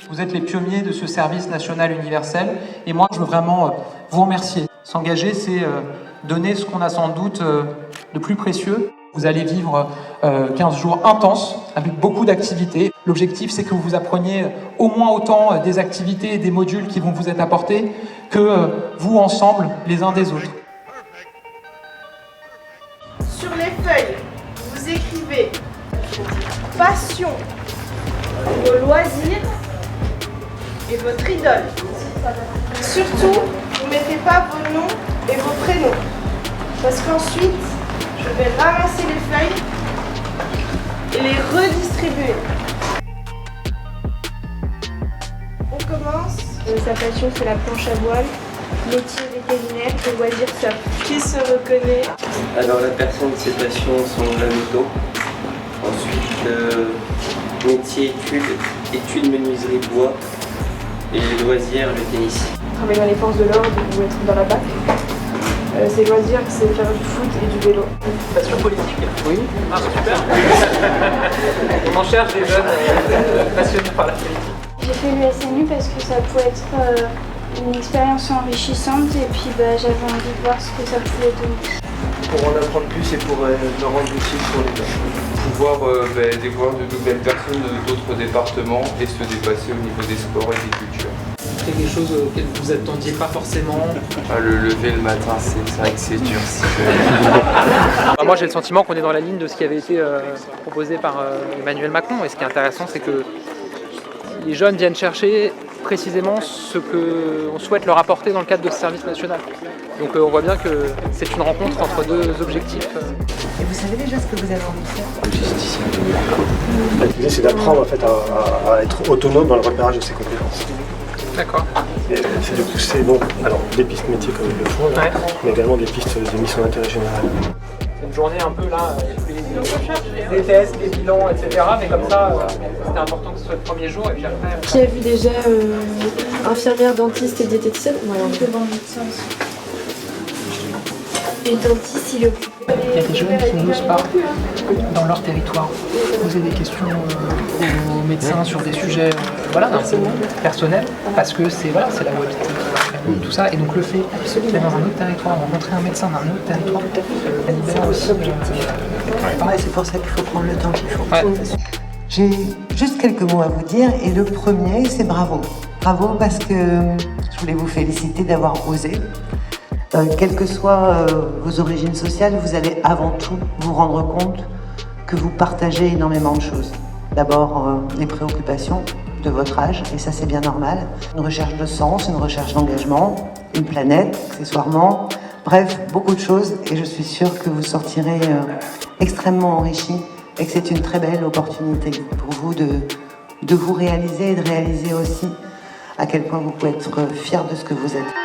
Vous êtes les pionniers de ce service national universel et moi je veux vraiment vous remercier. S'engager, c'est donner ce qu'on a sans doute de plus précieux. Vous allez vivre 15 jours intenses avec beaucoup d'activités. L'objectif, c'est que vous appreniez au moins autant des activités et des modules qui vont vous être apportés que vous ensemble, les uns des autres. Sur les feuilles, vous écrivez passion, vos loisirs et votre idole. Surtout, vous ne mettez pas vos noms et vos prénoms, parce qu'ensuite, je vais ramasser les feuilles et les redistribuer. On commence. Sa passion, c'est la planche à voile, métier vétérinaire et loisirs surf. Qui se reconnaît? Alors la personne, ses passions sont la moto. Ensuite, métier, études menuiserie bois et loisirs, le tennis. Travailler dans les forces de l'ordre ou être dans la BAC. Ses loisirs, c'est faire du foot et du vélo. Passion politique? Oui. Ah, super. On en cherche des jeunes passionnés par la politique. J'ai fait l'USMU parce que ça pouvait être une expérience enrichissante et puis j'avais envie de voir ce que ça pouvait donner. Pour en apprendre plus et pour me rendre utile pour les personnes. Pouvoir découvrir de nouvelles personnes d'autres départements et se dépasser au niveau des sports et des cultures. C'est des choses auxquelles vous attendiez pas forcément. Le lever le matin, c'est vrai que c'est dur. Moi j'ai le sentiment qu'on est dans la ligne de ce qui avait été proposé par Emmanuel Macron. Et ce qui est intéressant, c'est que les jeunes viennent chercher précisément ce qu'on souhaite leur apporter dans le cadre de ce service national. Donc on voit bien que c'est une rencontre entre deux objectifs. Et vous savez déjà ce que vous avez envie de faire? Justicien. L'idée, c'est d'apprendre en fait, à être autonome dans le repérage de ses compétences. D'accord. Et c'est de pousser alors des pistes métiers comme ils le font, là, mais également des pistes de missions d'intérêt général. C'est une journée un peu là, les tests, les bilans, etc. Mais comme ça, c'était important que ce soit le premier jour et puis après. Qui a vu déjà infirmière, dentiste et diététicienne? Le bon médecin aussi. Et dentiste, il occupe. Il y a des jeunes qui n'osent pas, dans leur territoire, poser des questions aux médecins sur des sujets personnels, parce que c'est là où habitent tout ça. Et donc le fait d'aller dans un autre territoire, rencontrer un médecin d'un autre territoire, ça libère aussi. C'est pour ça qu'il faut prendre le temps qu'il faut. Ouais. J'ai juste quelques mots à vous dire et le premier, c'est bravo. Bravo parce que je voulais vous féliciter d'avoir osé. Quelles que soient vos origines sociales, vous allez avant tout vous rendre compte que vous partagez énormément de choses. D'abord, les préoccupations de votre âge, et ça c'est bien normal. Une recherche de sens, une recherche d'engagement, une planète, accessoirement. Bref, beaucoup de choses, et je suis sûre que vous sortirez extrêmement enrichis et que c'est une très belle opportunité pour vous de vous réaliser et de réaliser aussi à quel point vous pouvez être fiers de ce que vous êtes.